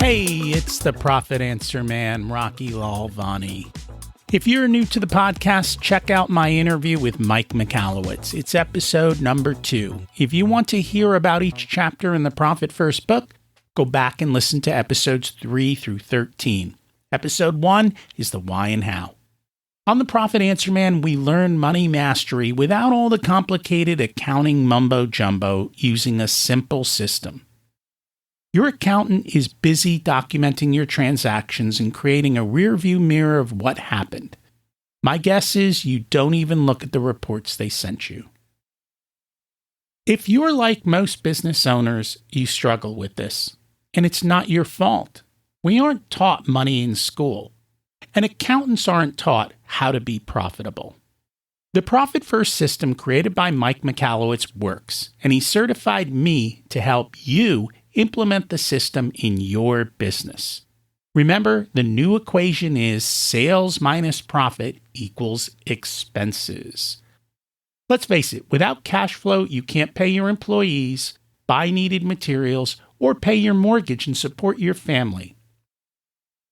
Hey, it's the Profit Answer Man, Rocky Lalvani. If you're new to the podcast, check out my interview with Mike Michalowicz. It's episode number 2. If you want to hear about each chapter in the Profit First book, go back and listen to episodes 3 through 13. Episode 1 is the why and how. On the Profit Answer Man, we learn money mastery without all the complicated accounting mumbo-jumbo using a simple system. Your accountant is busy documenting your transactions and creating a rearview mirror of what happened. My guess is you don't even look at the reports they sent you. If you're like most business owners, you struggle with this, and it's not your fault. We aren't taught money in school, and accountants aren't taught how to be profitable. The Profit First system created by Mike Michalowicz works, and he certified me to help you implement the system in your business. Remember, the new equation is sales minus profit equals expenses. Let's face it, without cash flow, you can't pay your employees, buy needed materials, or pay your mortgage and support your family.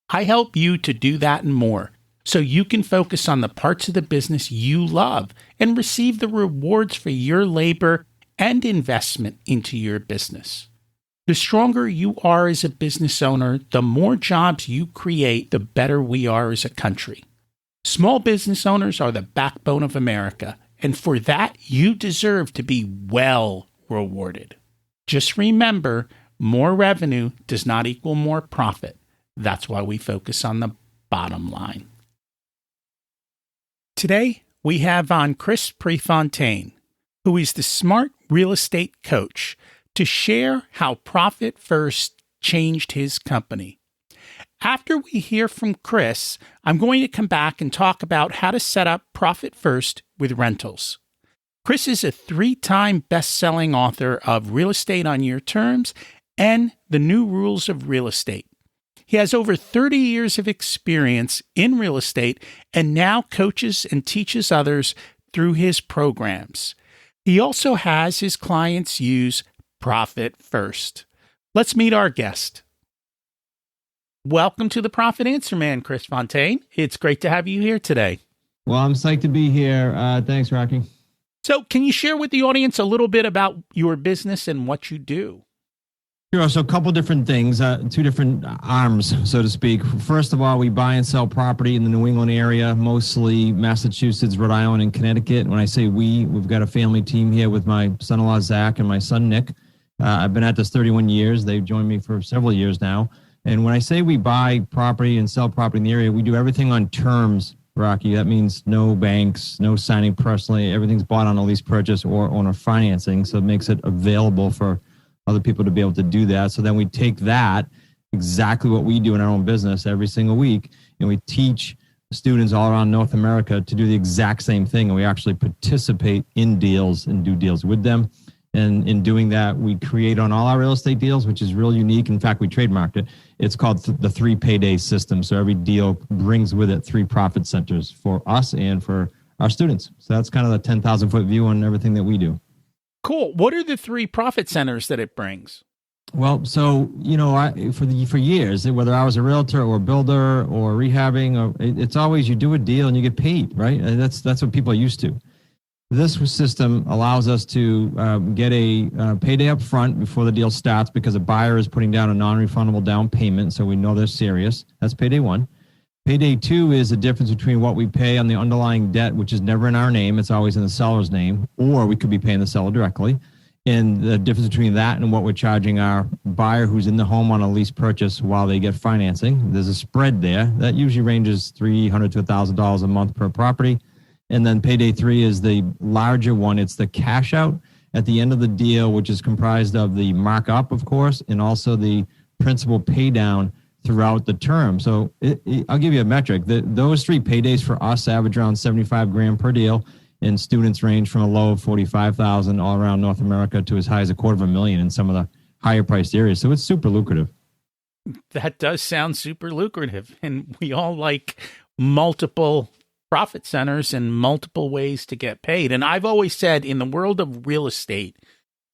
I help you to do that and more, so you can focus on the parts of the business you love and receive the rewards for your labor and investment into your business. The stronger you are as a business owner, the more jobs you create, the better we are as a country. Small business owners are the backbone of America, and for that, you deserve to be well rewarded. Just remember, more revenue does not equal more profit. That's why we focus on the bottom line. Today, we have on Chris Prefontaine, who is the smart real estate coach, to share how Profit First changed his company. After we hear from Chris, I'm going to come back and talk about how to set up Profit First with rentals. Chris is a 3-time best-selling author of Real Estate on Your Terms and The New Rules of Real Estate. He has over 30 years of experience in real estate and now coaches and teaches others through his programs. He also has his clients use Profit First. Let's meet our guest. Welcome to the Profit Answer Man, Chris Fontaine. It's great to have you here today. Well, I'm psyched to be here. Thanks, Rocky. So can you share with the audience a little bit about your business and what you do? Sure. So a couple different things, 2 different arms, so to speak. First of all, we buy and sell property in the New England area, mostly Massachusetts, Rhode Island, and Connecticut. When I say we've got a family team here with my son-in-law, Zach, and my son, Nick. I've been at this 31 years. They've joined me for several years now. And when I say we buy property and sell property in the area, we do everything on terms, Rocky. That means no banks, no signing personally. Everything's bought on a lease purchase or owner financing. So it makes it available for other people to be able to do that. So then we take that, exactly what we do in our own business every single week, and we teach students all around North America to do the exact same thing. And we actually participate in deals and do deals with them. And in doing that, we create on all our real estate deals, which is real unique. In fact, we trademarked it. It's called the 3 payday system. So every deal brings with it 3 profit centers for us and for our students. So that's kind of the 10,000-foot view on everything that we do. Cool. What are the 3 profit centers that it brings? Well, so, for years, whether I was a realtor or a builder or rehabbing, it's always you do a deal and you get paid, right? And that's what people are used to. This system allows us to get a payday up front before the deal starts because a buyer is putting down a non-refundable down payment, so we know they're serious. That's payday 1. Payday 2 is the difference between what we pay on the underlying debt, which is never in our name. It's always in the seller's name, or we could be paying the seller directly. And the difference between that and what we're charging our buyer who's in the home on a lease purchase while they get financing, there's a spread there. That usually ranges $300 to $1,000 a month per property. And then payday 3 is the larger one. It's the cash out at the end of the deal, which is comprised of the markup, of course, and also the principal pay down throughout the term. So I'll give you a metric. Those 3 paydays for us average around $75,000 per deal, and students range from a low of $45,000 all around North America to as high as $250,000 in some of the higher priced areas. So it's super lucrative. That does sound super lucrative. And we all like multiple profit centers and multiple ways to get paid. And I've always said in the world of real estate,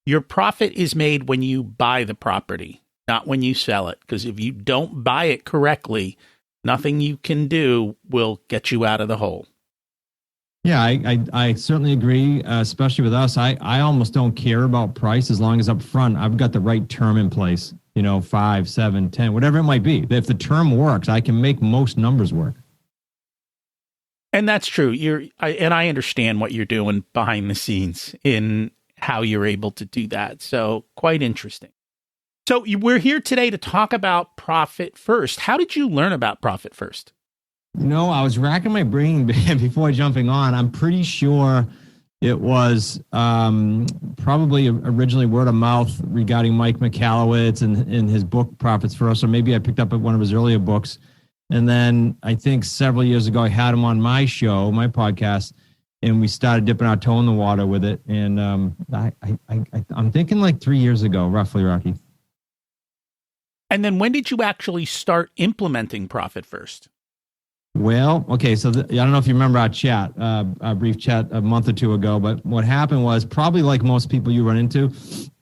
your profit is made when you buy the property. not when you sell it. Because if you don't buy it correctly, nothing you can do will get you out of the hole. Yeah, I certainly agree, especially with us. I almost don't care about price as long as up front I've got the right term in place, 5, 7, 10, whatever it might be. If the term works, I can make most numbers work. And that's true. I understand what you're doing behind the scenes in how you're able to do that. So quite interesting. So we're here today to talk about Profit First. How did you learn about Profit First? I was racking my brain before jumping on. I'm pretty sure it was probably originally word of mouth regarding Mike Michalowicz and his book Profits First, or maybe I picked up one of his earlier books. And then I think several years ago, I had him on my show, my podcast, and we started dipping our toe in the water with it. And I'm thinking like 3 years ago, roughly, Rocky. And then when did you actually start implementing Profit First? Well, okay, so I don't know if you remember our chat, our brief chat a month or two ago, but what happened was probably like most people you run into,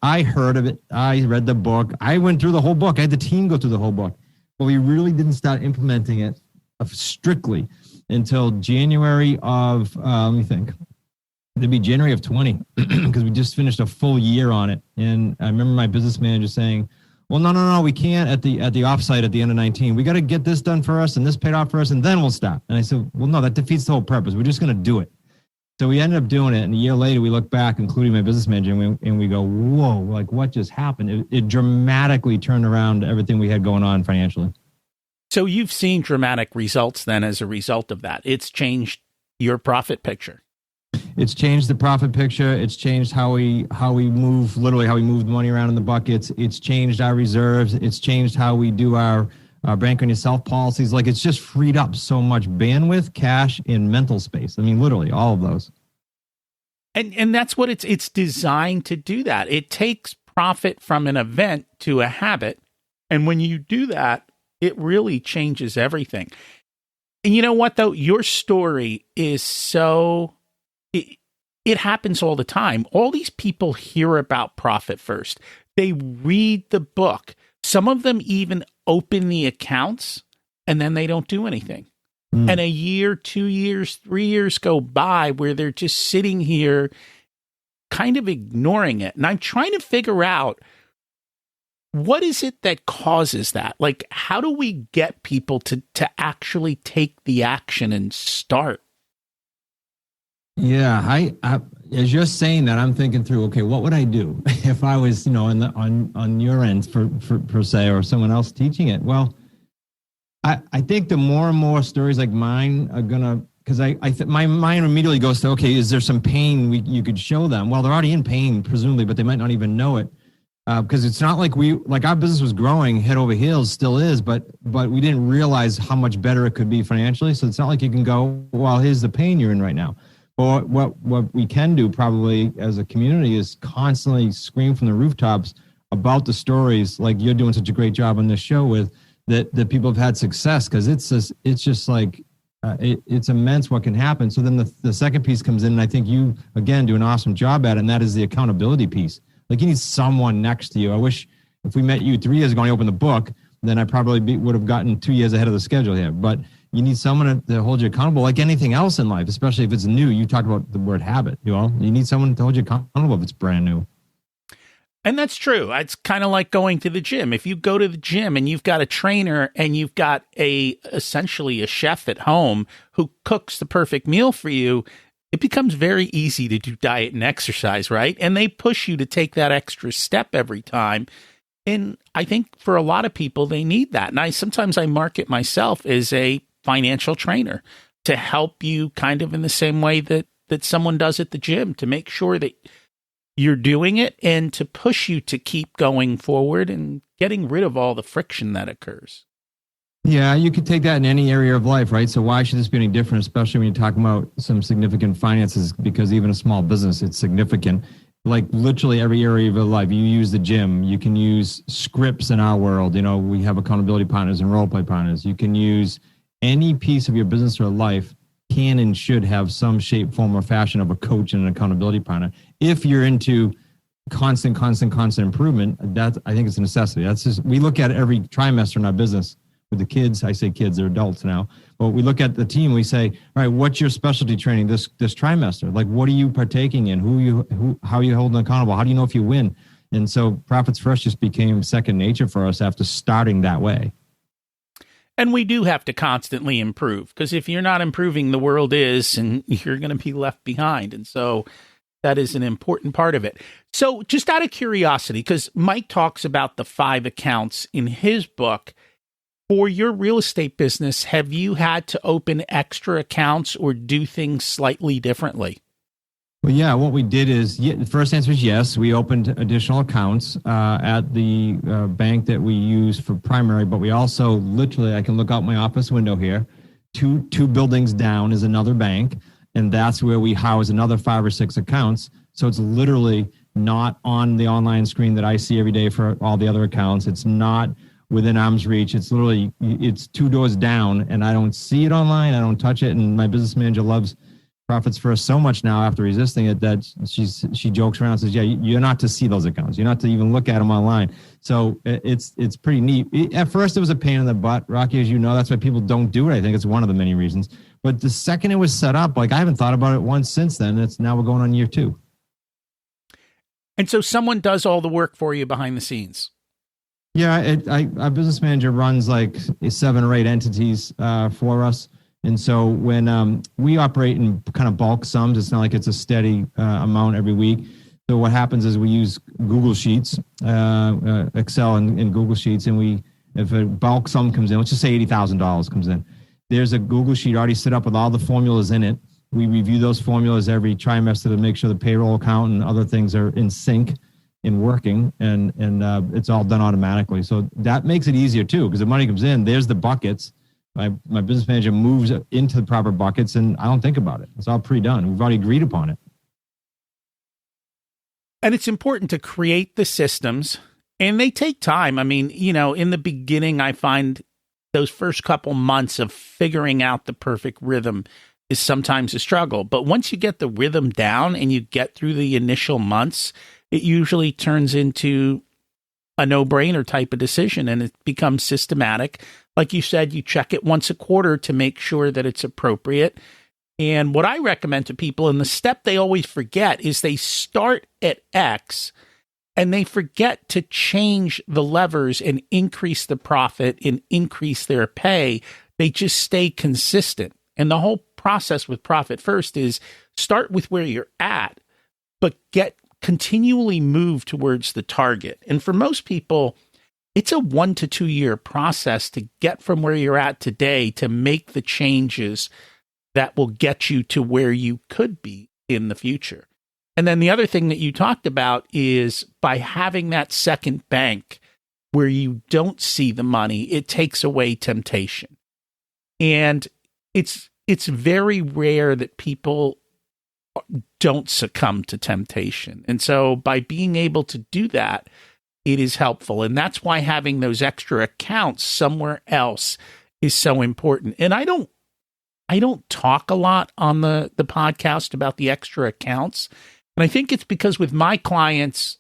I heard of it. I read the book. I went through the whole book. I had the team go through the whole book. But we really didn't start implementing it strictly until January of, let me think. It'd be January of 20 because we just finished a full year on it. And I remember my business manager saying, well, no, we can't at the offsite at the end of 19. We got to get this done for us and this paid off for us, and then we'll stop. And I said, well, no, that defeats the whole purpose. We're just going to do it. So we ended up doing it. And a year later, we look back, including my business manager, and we go, whoa, like what just happened? It dramatically turned around everything we had going on financially. So you've seen dramatic results then as a result of that. It's changed your profit picture. It's changed the profit picture. It's changed how we move, literally how we move the money around in the buckets. It's changed our reserves. It's changed how we do our bank on yourself policies. Like it's just freed up so much bandwidth, cash, and mental space. I mean, literally all of those. And that's what it's designed to do that. It takes profit from an event to a habit. And when you do that, it really changes everything. And you know what, though? Your story is so... It happens all the time. All these people hear about Profit First. They read the book. Some of them even open the accounts and then they don't do anything. And a year, 2 years, 3 years go by where they're just sitting here kind of ignoring it. And I'm trying to figure out what is it that causes that? Like, how do we get people to actually take the action and start? Yeah, I as you're saying that, I'm thinking through, okay, what would I do if I was, on your end per se, or someone else teaching it? Well, I think the more and more stories like mine are gonna, because my mind immediately goes to, okay, is there some pain you could show them? Well, they're already in pain, presumably, but they might not even know it. Because it's not like our business was growing head over heels, still is, but we didn't realize how much better it could be financially. So it's not like you can go, well, here's the pain you're in right now. Or what we can do probably as a community is constantly scream from the rooftops about the stories like you're doing such a great job on this show with that people have had success, because it's just like it's immense what can happen. So then the second piece comes in, and I think you again do an awesome job at it, and that is the accountability piece. Like you need someone next to you. I wish if we met you 3 years ago and you opened the book, then I probably would have gotten 2 years ahead of the schedule here. But you need someone to hold you accountable, like anything else in life, especially if it's new. You talked about the word habit. You need someone to hold you accountable if it's brand new. And that's true. It's kind of like going to the gym. If you go to the gym and you've got a trainer and you've got essentially a chef at home who cooks the perfect meal for you, it becomes very easy to do diet and exercise, right? And they push you to take that extra step every time. And I think for a lot of people, they need that. And sometimes I market myself as a financial trainer to help you kind of in the same way that someone does at the gym, to make sure that you're doing it and to push you to keep going forward and getting rid of all the friction that occurs. Yeah, you could take that in any area of life, right? So why should this be any different, especially when you're talking about some significant finances? Because even a small business, it's significant. Like literally every area of your life, you use the gym. You can use scripts in our world. We have accountability partners and role play partners. You can use any piece of your business or life can and should have some shape, form, or fashion of a coach and an accountability partner. If you're into constant improvement, that I think it's a necessity. That's just, we look at it every trimester in our business with the kids. I say kids, they're adults now, but we look at the team, we say, all right, what's your specialty training this trimester? Like, what are you partaking in? How are you holding accountable? How do you know if you win? And so Profits First just became second nature for us after starting that way. And we do have to constantly improve, because if you're not improving, the world is, and you're going to be left behind. And so that is an important part of it. So just out of curiosity, because Mike talks about the 5 accounts in his book, for your real estate business, have you had to open extra accounts or do things slightly differently? Well, yeah, what we did is, the first answer is yes. We opened additional accounts at the bank that we use for primary, but we also literally, I can look out my office window here, two buildings down is another bank, and that's where we house another 5 or 6 accounts. So it's literally not on the online screen that I see every day for all the other accounts. It's not within arm's reach. It's literally, it's 2 doors down, and I don't see it online. I don't touch it, and my business manager loves Profits First so much now after resisting it that she jokes around and says, yeah, you're not to see those accounts. You're not to even look at them online. So it's pretty neat. At first, it was a pain in the butt, Rocky, as you know. That's why people don't do it. I think it's one of the many reasons. But the second it was set up, like, I haven't thought about it once since then. Now we're going on year 2. And so someone does all the work for you behind the scenes. Yeah, our business manager runs like 7 or 8 entities for us. And so when we operate in kind of bulk sums, it's not like it's a steady amount every week. So what happens is we use Google Sheets, Excel and Google Sheets, and if a bulk sum comes in, let's just say $80,000 comes in, there's a Google Sheet already set up with all the formulas in it. We review those formulas every trimester to make sure the payroll account and other things are in sync and working, and it's all done automatically. So that makes it easier too, because the money comes in, there's the buckets. My business manager moves into the proper buckets, and I don't think about it. It's all pre-done. We've already agreed upon it. And it's important to create the systems, and they take time. I mean, in the beginning, I find those first couple months of figuring out the perfect rhythm is sometimes a struggle. But once you get the rhythm down and you get through the initial months, it usually turns into a no-brainer type of decision, and it becomes systematic. Like you said, you check it once a quarter to make sure that it's appropriate. And what I recommend to people, and the step they always forget, is they start at X and they forget to change the levers and increase the profit and increase their pay. They just stay consistent. And the whole process with Profit First is start with where you're at, but continually move towards the target. And for most people, it's a 1 to 2 year process to get from where you're at today to make the changes that will get you to where you could be in the future. And then the other thing that you talked about is by having that second bank where you don't see the money, it takes away temptation. And it's very rare that people don't succumb to temptation. And so by being able to do that, it is helpful. And that's why having those extra accounts somewhere else is so important. And I don't talk a lot on the podcast about the extra accounts. And I think it's because with my clients,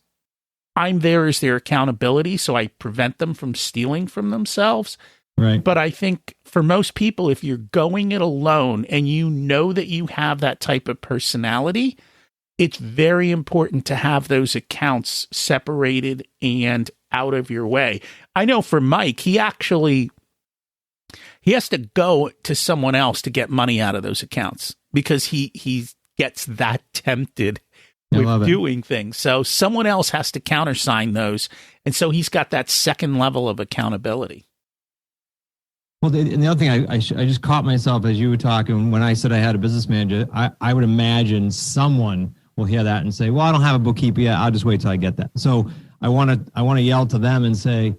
I'm there as their accountability. So I prevent them from stealing from themselves. Right. But I think for most people, if you're going it alone and you know that you have that type of personality, it's very important to have those accounts separated and out of your way. I know for Mike, he has to go to someone else to get money out of those accounts because he gets that tempted with doing things. So someone else has to countersign those. And so he's got that second level of accountability. Well, and the other thing, I just caught myself as you were talking when I said I had a business manager. I would imagine someone will hear that and say, well, I don't have a bookkeeper yet. I'll just wait till I get that. So I want to yell to them and say,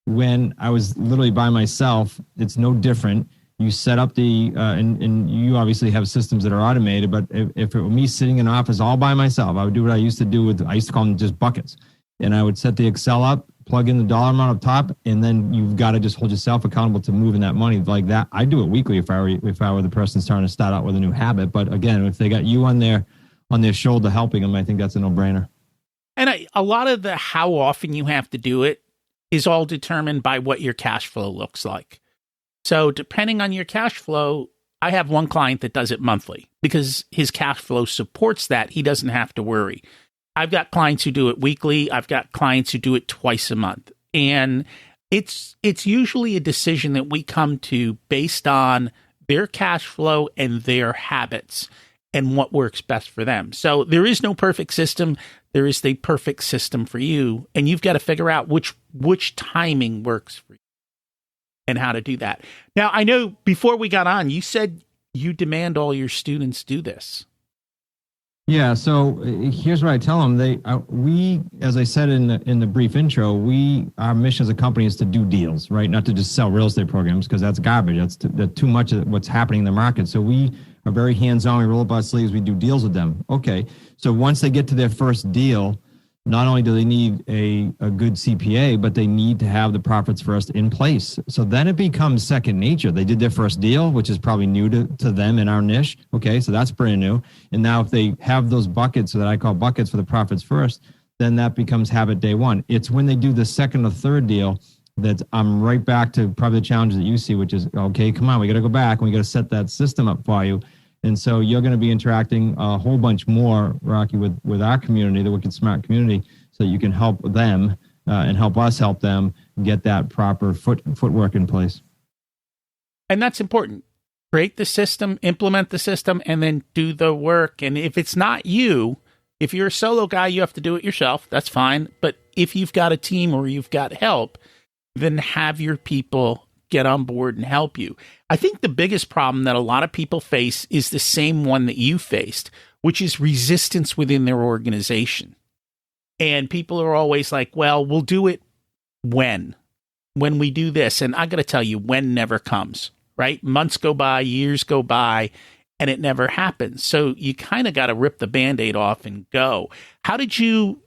when I was literally by myself, it's no different. You set up and you obviously have systems that are automated, but if it were me sitting in an office all by myself, I would do what I used to do I used to call them just buckets. And I would set the Excel up, plug in the dollar amount up top, and then you've got to just hold yourself accountable to moving that money like that. I do it weekly if I were the person starting to start out with a new habit. But again, if they got you on their shoulder helping them, I think that's a no-brainer. And a lot of the how often you have to do it is all determined by what your cash flow looks like. So depending on your cash flow, I have one client that does it monthly because his cash flow supports that. He doesn't have to worry. I've got clients who do it weekly. I've got clients who do it twice a month. And it's usually a decision that we come to based on their cash flow and their habits and what works best for them. So there is no perfect system. There is the perfect system for you. And you've got to figure out which timing works for you and how to do that. Now, I know before we got on, you said you demand all your students do this. Yeah. So here's what I tell them. We, as I said in the brief intro, our mission as a company is to do deals, right? Not to just sell real estate programs because that's garbage. That's too much of what's happening in the market. So we are very hands-on. We roll up our sleeves. We do deals with them. Okay. So once they get to their first deal, not only do they need a good CPA, but they need to have the profits first in place. So then it becomes second nature. They did their first deal, which is probably new to them in our niche. Okay, so that's brand new. And now if they have those buckets that I call buckets for the profits first, then that becomes habit day one. It's when they do the second or third deal that I'm right back to probably the challenges that you see, which is, okay, come on, we got to go back and we got to set that system up for you. And so you're going to be interacting a whole bunch more, Rocky, with our community, the Wicked Smart community, so you can help them and help us help them get that proper footwork in place. And that's important. Create the system, implement the system, and then do the work. And if it's not you, if you're a solo guy, you have to do it yourself. That's fine. But if you've got a team or you've got help, then have your people get on board and help you. I think the biggest problem that a lot of people face is the same one that you faced, which is resistance within their organization. And people are always like, well, we'll do it when we do this. And I got to tell you, when never comes, right? Months go by, years go by, and it never happens. So you kind of got to rip the Band-Aid off and go. How did you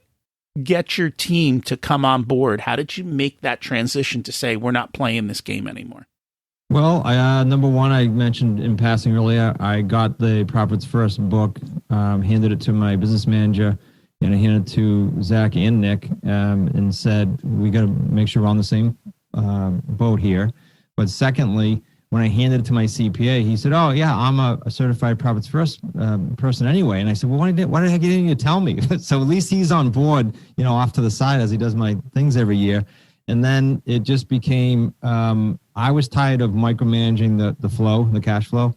get your team to come on board? How did you make that transition to say, we're not playing this game anymore? Well, number one, I mentioned in passing earlier, I got the Profits First book, handed it to my business manager, and I handed it to Zach and Nick, and said, we got to make sure we're on the same boat here. But secondly, when I handed it to my CPA, he said, oh, yeah, I'm a certified Profits First person anyway. And I said, well, why the heck didn't you tell me? So at least he's on board, off to the side as he does my things every year. And then it just became, I was tired of micromanaging the flow, the cash flow.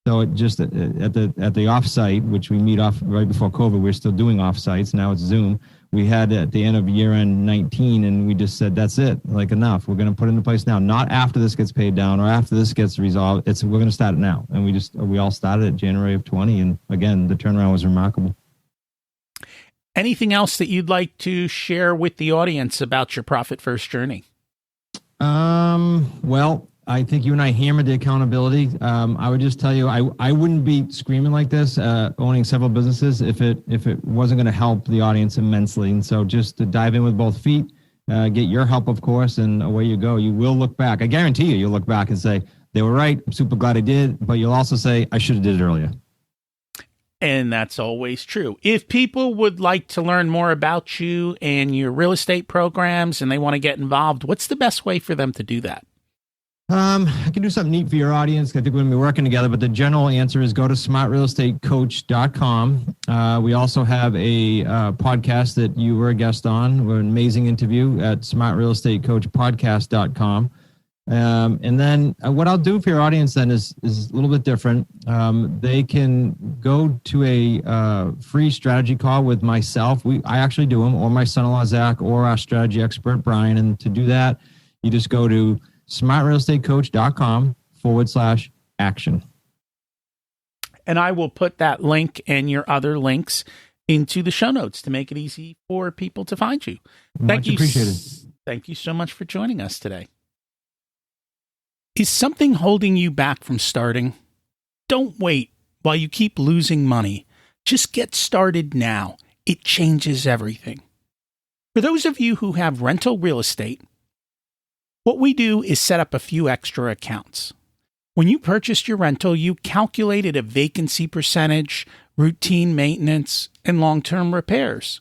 So it just at the offsite, which we meet off right before COVID, we're still doing offsites. Now it's Zoom. We had at the end of year end 19, and we just said, that's it. Like, enough. We're going to put it into place now. Not after this gets paid down or after this gets resolved. We're going to start it now. And we all started at January of 20. And again, the turnaround was remarkable. Anything else that you'd like to share with the audience about your Profit First journey? Well, I think you and I hammered the accountability. I would just tell you, I wouldn't be screaming like this, owning several businesses, if it wasn't going to help the audience immensely. And so just to dive in with both feet, get your help, of course, and away you go. You will look back. I guarantee you'll look back and say, they were right. I'm super glad I did. But you'll also say, I should have did it earlier. And that's always true. If people would like to learn more about you and your real estate programs and they want to get involved, what's the best way for them to do that? I can do something neat for your audience. I think we're going to be working together, but the general answer is go to smartrealestatecoach.com. We also have a podcast that you were a guest on. We're an amazing interview at smartrealestatecoachpodcast.com. And then what I'll do for your audience then is a little bit different. They can go to a free strategy call with myself. I actually do them, or my son-in-law, Zach, or our strategy expert, Brian. And to do that, you just go to smartrealestatecoach.com/action. And I will put that link and your other links into the show notes to make it easy for people to find you. Much appreciated. Thank you so much for joining us today. Is something holding you back from starting? Don't wait while you keep losing money. Just get started now. It changes everything. For those of you who have rental real estate, what we do is set up a few extra accounts. When you purchased your rental, you calculated a vacancy percentage, routine maintenance, and long-term repairs.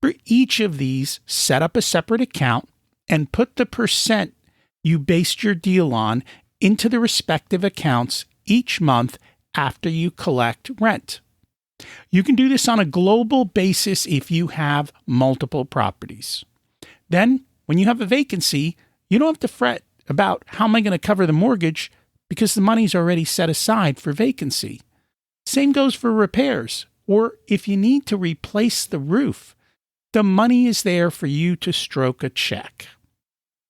For each of these, set up a separate account and put the percent you based your deal on into the respective accounts each month after you collect rent. You can do this on a global basis if you have multiple properties. Then, when you have a vacancy, you don't have to fret about how am I going to cover the mortgage because the money's already set aside for vacancy. Same goes for repairs, or if you need to replace the roof, the money is there for you to stroke a check.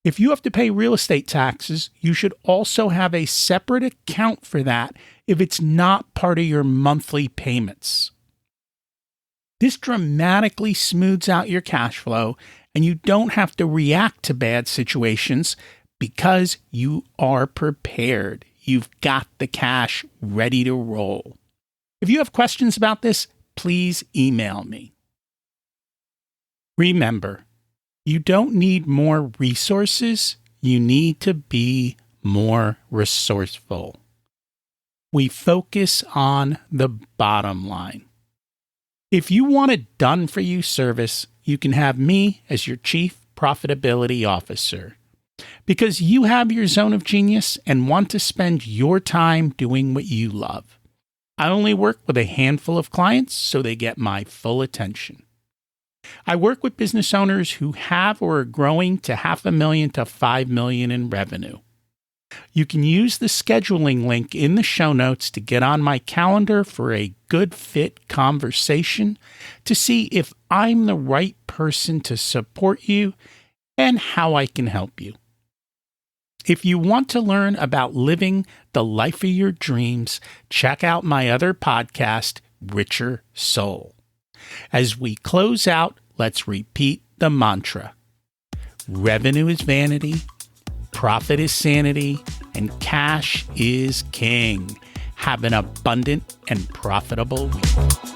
If you have to pay real estate taxes, you should also have a separate account for that if it's not part of your monthly payments. This dramatically smooths out your cash flow, and you don't have to react to bad situations because you are prepared. You've got the cash ready to roll. If you have questions about this, please email me. Remember, you don't need more resources. You need to be more resourceful. We focus on the bottom line. If you want a done-for-you service, you can have me as your Chief Profitability Officer because you have your zone of genius and want to spend your time doing what you love. I only work with a handful of clients, so they get my full attention. I work with business owners who have or are growing to $500,000 to $5 million in revenue. You can use the scheduling link in the show notes to get on my calendar for a good fit conversation to see if I'm the right person to support you and how I can help you. If you want to learn about living the life of your dreams, check out my other podcast, Richer Soul. As we close out, let's repeat the mantra. Revenue is vanity, profit is sanity, and cash is king. Have an abundant and profitable week.